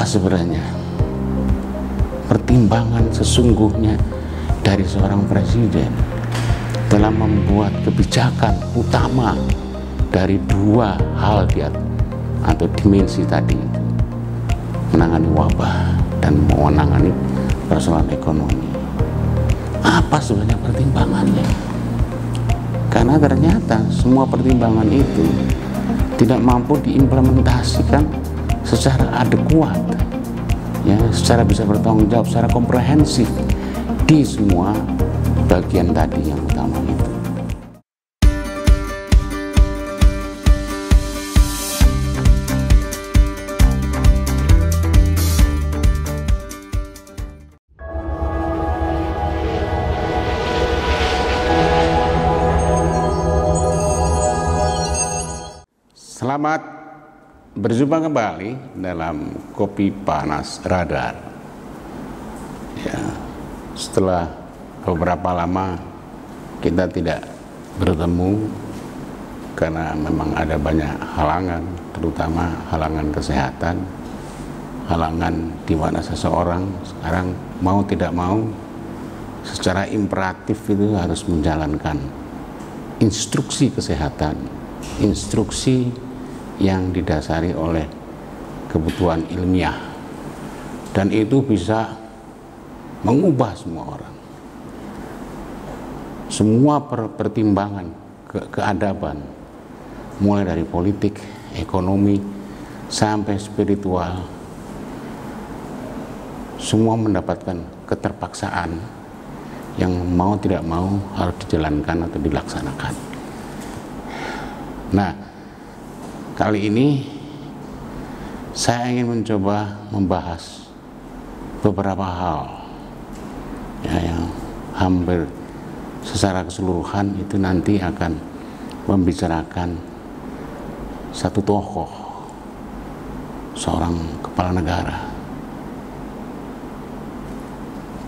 Apa sebenarnya pertimbangan sesungguhnya dari seorang presiden dalam membuat kebijakan utama dari dua hal atau dimensi tadi, menangani wabah dan menangani persoalan ekonomi? Apa sebenarnya pertimbangannya? Karena ternyata semua pertimbangan itu tidak mampu diimplementasikan secara adekuat, ya, secara bisa bertanggung jawab, secara komprehensif di semua bagian tadi yang utama itu. Selamat berjumpa kembali dalam Kopi Panas Radar. Ya, setelah beberapa lama kita tidak bertemu karena memang ada banyak halangan, terutama halangan kesehatan, halangan di mana seseorang sekarang mau tidak mau secara imperatif itu harus menjalankan instruksi kesehatan, instruksi yang didasari oleh kebutuhan ilmiah, dan itu bisa mengubah semua orang. Semua pertimbangan keadaban, mulai dari politik, ekonomi, sampai spiritual, semua mendapatkan keterpaksaan yang mau tidak mau harus dijalankan atau dilaksanakan. Nah, kali ini saya ingin mencoba membahas beberapa hal, ya, yang hampir secara keseluruhan itu nanti akan membicarakan satu tokoh, seorang kepala negara,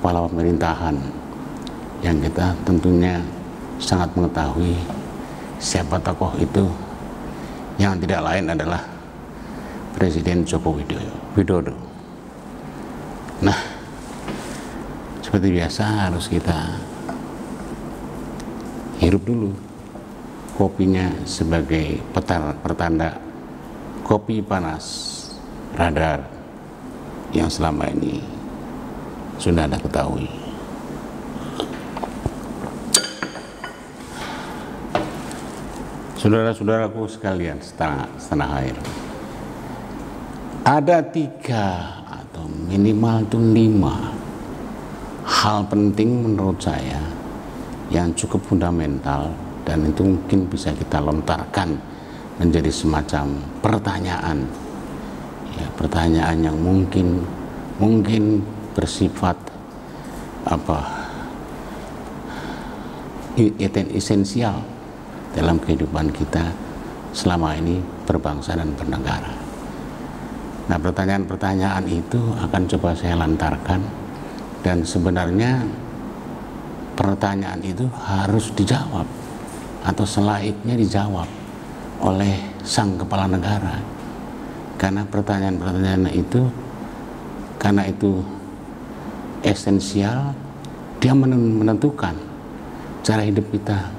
kepala pemerintahan yang kita tentunya sangat mengetahui siapa tokoh itu, yang tidak lain adalah Presiden Joko Widodo. Nah, seperti biasa harus kita hirup dulu kopinya sebagai pertanda Kopi Panas Radar yang selama ini sudah Anda ketahui. Saudara-saudaraku sekalian setanah air, ada 3 atau minimal itu 5 hal penting menurut saya yang cukup fundamental, dan itu mungkin bisa kita lontarkan menjadi semacam pertanyaan, ya, pertanyaan yang mungkin bersifat esensial dalam kehidupan kita selama ini berbangsa dan bernegara. Nah, pertanyaan-pertanyaan itu akan coba saya lantarkan, dan sebenarnya pertanyaan itu harus dijawab atau selayaknya dijawab oleh sang kepala negara, karena pertanyaan-pertanyaan itu, karena itu esensial, dia menentukan cara hidup kita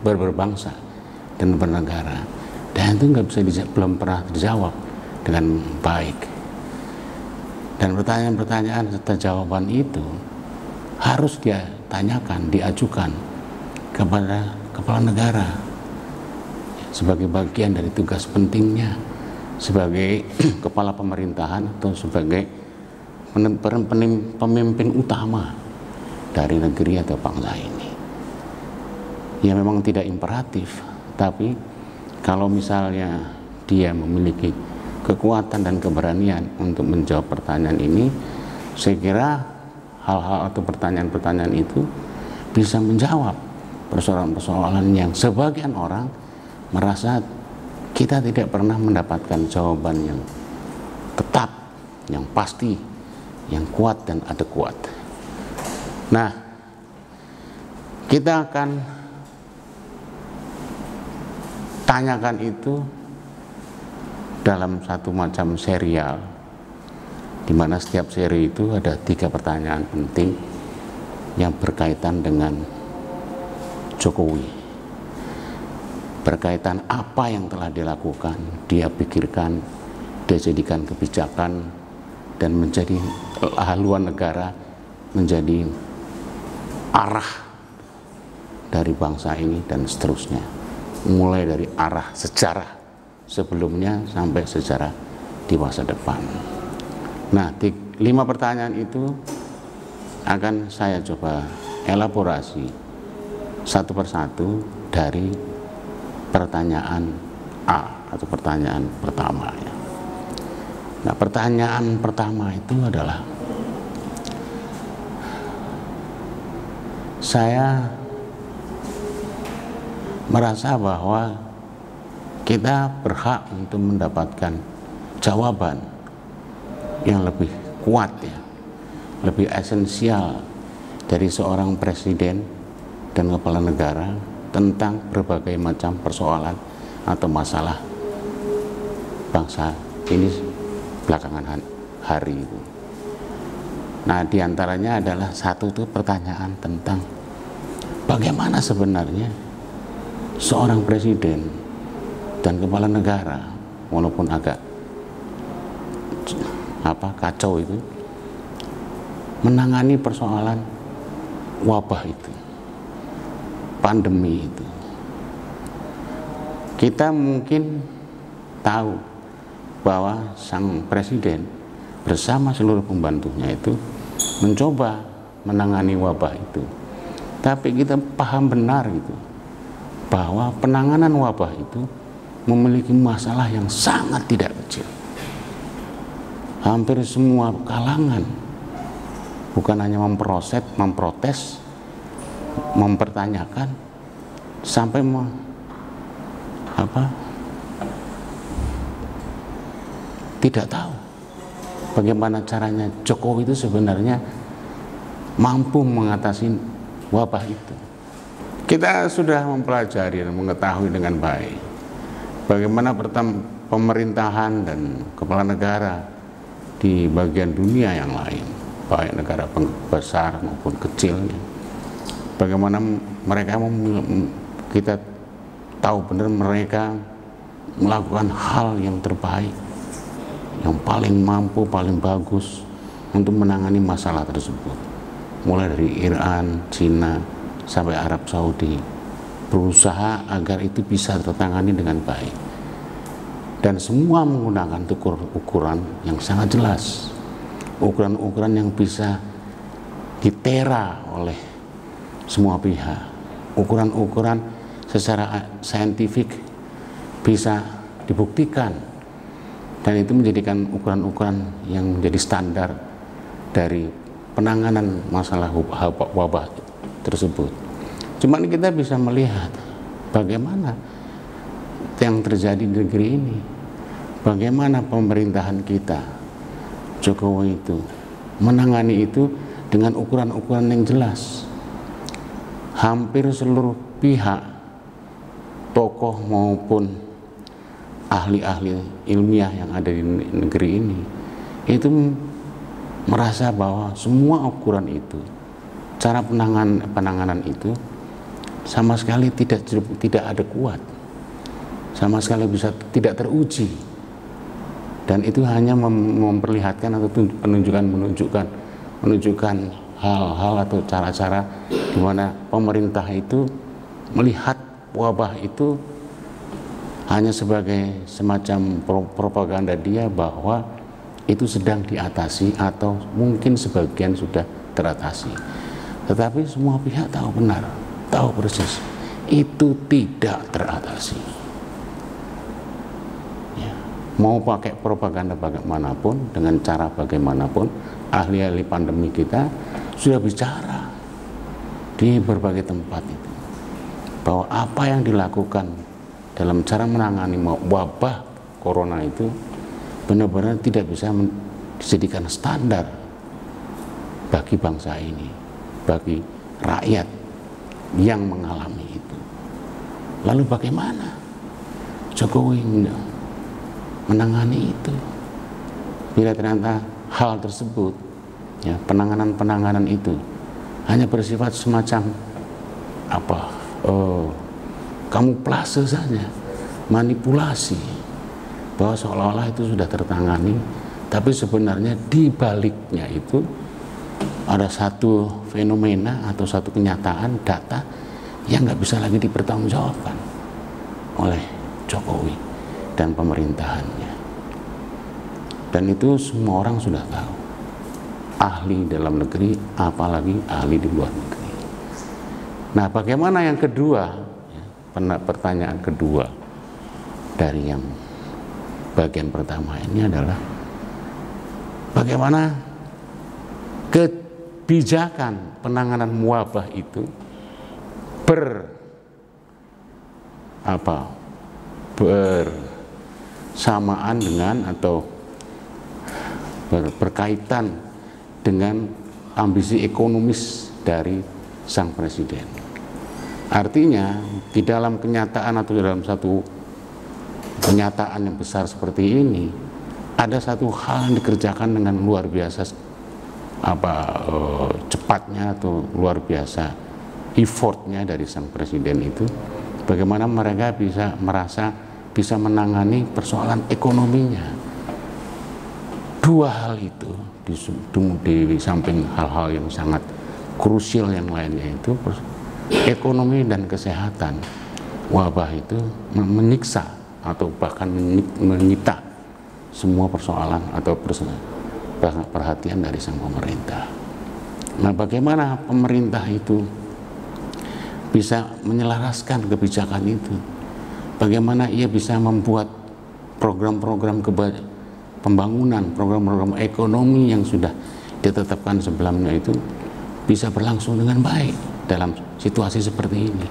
berbangsa dan bernegara, dan itu belum pernah dijawab dengan baik. Dan pertanyaan-pertanyaan serta jawaban itu harus dia tanyakan, diajukan kepada kepala negara sebagai bagian dari tugas pentingnya sebagai kepala pemerintahan atau sebagai pemimpin utama dari negeri atau bangsa ini. Ya, memang tidak imperatif, tapi kalau misalnya dia memiliki kekuatan dan keberanian untuk menjawab pertanyaan ini, saya kira hal-hal atau pertanyaan-pertanyaan itu bisa menjawab persoalan-persoalan yang sebagian orang merasa kita tidak pernah mendapatkan jawaban yang tetap, yang pasti, yang kuat dan adekuat. Nah, kita akan tanyakan itu dalam satu macam serial di mana setiap seri itu ada 3 pertanyaan penting yang berkaitan dengan Jokowi, berkaitan apa yang telah dilakukan, dia pikirkan, dia jadikan kebijakan dan menjadi haluan negara, menjadi arah dari bangsa ini dan seterusnya, mulai dari arah sejarah sebelumnya sampai sejarah di masa depan. Nah, 5 pertanyaan itu akan saya coba elaborasi satu persatu dari pertanyaan A atau pertanyaan pertama ya. Nah, pertanyaan pertama itu adalah, saya merasa bahwa kita berhak untuk mendapatkan jawaban yang lebih kuat ya, lebih esensial dari seorang presiden dan kepala negara tentang berbagai macam persoalan atau masalah bangsa ini belakangan hari itu. Nah, diantaranya adalah satu itu pertanyaan tentang bagaimana sebenarnya seorang presiden dan kepala negara, walaupun agak kacau itu, menangani persoalan wabah itu, pandemi itu. Kita mungkin tahu bahwa sang presiden bersama seluruh pembantunya itu mencoba menangani wabah itu, tapi kita paham benar gitu bahwa penanganan wabah itu memiliki masalah yang sangat tidak kecil. Hampir semua kalangan bukan hanya memprotes, mempertanyakan, sampai tidak tahu bagaimana caranya Jokowi itu sebenarnya mampu mengatasi wabah itu. Kita sudah mempelajari dan mengetahui dengan baik bagaimana pemerintahan dan kepala negara di bagian dunia yang lain, baik negara besar maupun kecilnya, bagaimana mereka kita tahu benar mereka melakukan hal yang terbaik, yang paling mampu, paling bagus untuk menangani masalah tersebut, mulai dari Iran, Cina sampai Arab Saudi, berusaha agar itu bisa tertangani dengan baik. Dan semua menggunakan ukuran yang sangat jelas, ukuran-ukuran yang bisa ditera oleh semua pihak, ukuran-ukuran secara saintifik bisa dibuktikan, dan itu menjadikan ukuran-ukuran yang menjadi standar dari penanganan masalah wabah tersebut. Cuman kita bisa melihat bagaimana yang terjadi di negeri ini, bagaimana pemerintahan kita Jokowi itu menangani itu dengan ukuran-ukuran yang jelas. Hampir seluruh pihak, tokoh maupun ahli-ahli ilmiah yang ada di negeri ini itu merasa bahwa semua ukuran itu, cara penanganan itu sama sekali tidak ada kuat, sama sekali bisa tidak teruji, dan itu hanya memperlihatkan atau menunjukkan hal-hal atau cara-cara di mana pemerintah itu melihat wabah itu hanya sebagai semacam propaganda dia bahwa itu sedang diatasi atau mungkin sebagian sudah teratasi. Tetapi semua pihak tahu benar, tahu persis itu tidak teratasi. Ya. Mau pakai propaganda bagaimanapun, dengan cara bagaimanapun, ahli-ahli pandemi kita sudah bicara di berbagai tempat itu bahwa apa yang dilakukan dalam cara menangani wabah corona itu benar-benar tidak bisa dijadikan standar bagi bangsa ini, bagi rakyat yang mengalami itu. Lalu bagaimana Jokowi menangani itu bila ternyata hal tersebut, ya, penanganan itu hanya bersifat semacam kamuflase saja, manipulasi, bahwa seolah-olah itu sudah tertangani, tapi sebenarnya di baliknya itu ada satu fenomena atau satu kenyataan, data yang nggak bisa lagi dipertanggungjawabkan oleh Jokowi dan pemerintahannya. Dan itu semua orang sudah tahu, ahli dalam negeri apalagi ahli di luar negeri. Nah, bagaimana yang kedua, pertanyaan kedua dari yang bagian pertama ini adalah bagaimana kebijakan penanganan wabah itu bersamaan dengan atau berkaitan dengan ambisi ekonomis dari sang presiden. Artinya di dalam kenyataan atau dalam satu kenyataan yang besar seperti ini ada satu hal yang dikerjakan dengan luar biasa cepatnya atau luar biasa effortnya dari sang presiden itu, bagaimana mereka bisa menangani persoalan ekonominya. Dua hal itu di samping hal-hal yang sangat krusial yang lainnya itu, ekonomi dan kesehatan, wabah itu menyiksa atau bahkan menyita semua persoalan atau perhatian dari sang pemerintah. Nah, bagaimana pemerintah itu bisa menyelaraskan kebijakan itu? Bagaimana ia bisa membuat program-program pembangunan, program-program ekonomi yang sudah ditetapkan sebelumnya itu bisa berlangsung dengan baik dalam situasi seperti ini.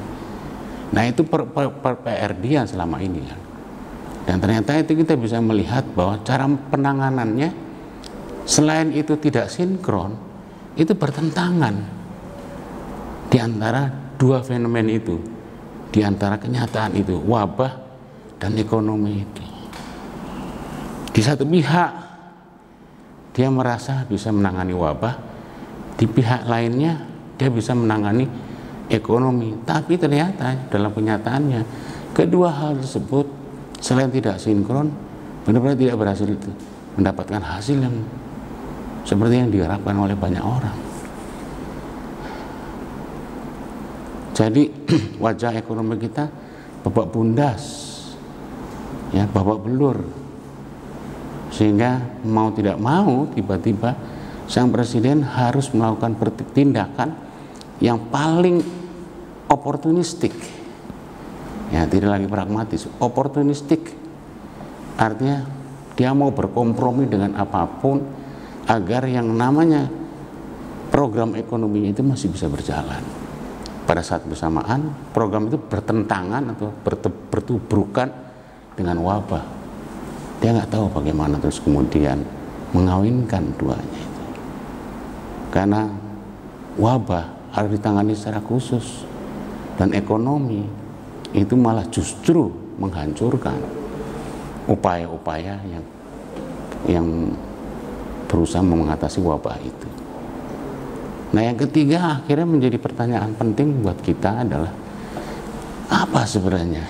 Nah, itu PR dia selama ini kan. Dan ternyata itu kita bisa melihat bahwa cara penanganannya selain itu tidak sinkron, itu bertentangan di antara dua fenomen itu, di antara kenyataan itu, wabah dan ekonomi itu. Di satu pihak dia merasa bisa menangani wabah, di pihak lainnya dia bisa menangani ekonomi, tapi ternyata dalam kenyataannya kedua hal tersebut selain tidak sinkron, benar-benar tidak berhasil itu mendapatkan hasil yang seperti yang diharapkan oleh banyak orang. Jadi wajah ekonomi kita babak bundas, ya, babak belur, sehingga mau tidak mau tiba-tiba sang presiden harus melakukan tindakan yang paling oportunistik, ya, tidak lagi pragmatis, oportunistik. Artinya dia mau berkompromi dengan apapun agar yang namanya program ekonominya itu masih bisa berjalan. Pada saat bersamaan program itu bertentangan atau bertubrukan dengan wabah. Dia nggak tahu bagaimana terus kemudian mengawinkan duanya itu. Karena wabah harus ditangani secara khusus dan ekonomi itu malah justru menghancurkan upaya-upaya yang berusaha mengatasi wabah itu. Nah, yang ketiga akhirnya menjadi pertanyaan penting buat kita adalah apa sebenarnya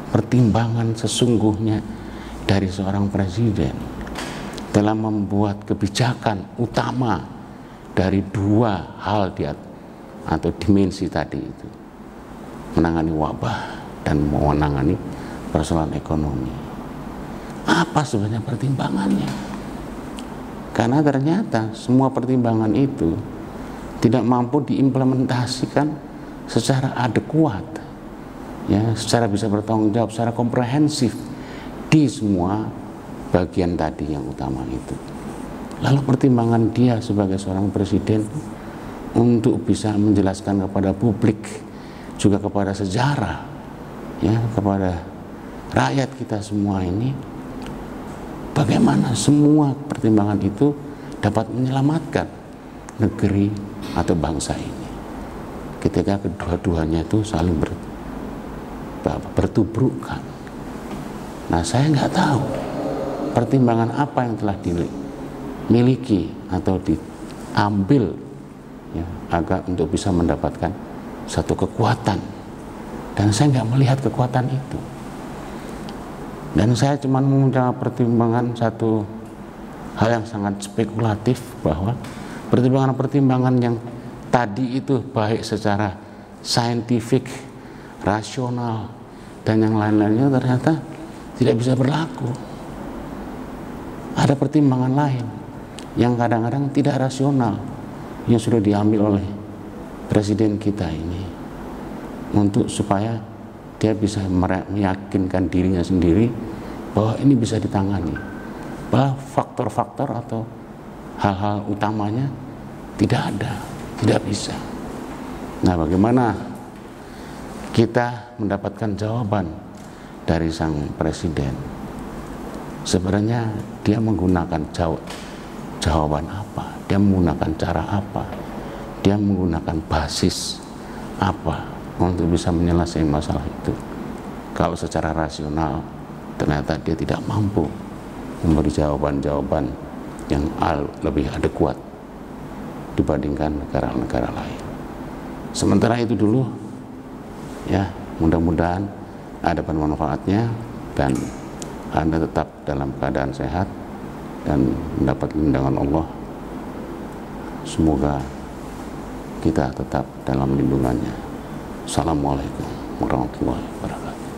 pertimbangan sesungguhnya dari seorang presiden dalam membuat kebijakan utama dari dua hal atau dimensi tadi itu, menangani wabah dan menangani persoalan ekonomi. Apa sebenarnya pertimbangannya? Karena ternyata semua pertimbangan itu tidak mampu diimplementasikan secara adekuat, ya, secara bisa bertanggung jawab, secara komprehensif di semua bagian tadi yang utama itu. Lalu pertimbangan dia sebagai seorang presiden untuk bisa menjelaskan kepada publik, juga kepada sejarah, ya, kepada rakyat kita semua ini, bagaimana semua pertimbangan itu dapat menyelamatkan negeri atau bangsa ini ketika kedua-duanya itu saling bertubrukan. Nah, saya nggak tahu pertimbangan apa yang telah dimiliki atau diambil ya, agar untuk bisa mendapatkan satu kekuatan, dan saya nggak melihat kekuatan itu. Dan saya cuma memuncak pertimbangan satu hal yang sangat spekulatif, bahwa pertimbangan-pertimbangan yang tadi itu baik secara saintifik, rasional, dan yang lain-lainnya ternyata tidak bisa berlaku. Ada pertimbangan lain yang kadang-kadang tidak rasional yang sudah diambil oleh presiden kita ini untuk supaya dia bisa meyakinkan dirinya sendiri bahwa ini bisa ditangani, bahwa faktor-faktor atau hal-hal utamanya tidak ada, tidak bisa. Nah, bagaimana kita mendapatkan jawaban dari sang presiden? Sebenarnya dia menggunakan jawaban apa? Dia menggunakan cara apa? Dia menggunakan basis apa untuk bisa menyelesaikan masalah itu? Kalau secara rasional ternyata dia tidak mampu memberi jawaban-jawaban yang lebih adekuat dibandingkan negara-negara lain. Sementara itu dulu ya, mudah-mudahan ada bermanfaatnya dan Anda tetap dalam keadaan sehat dan mendapat lindungan Allah. Semoga kita tetap dalam lindungannya. Assalamualaikum warahmatullahi wabarakatuh.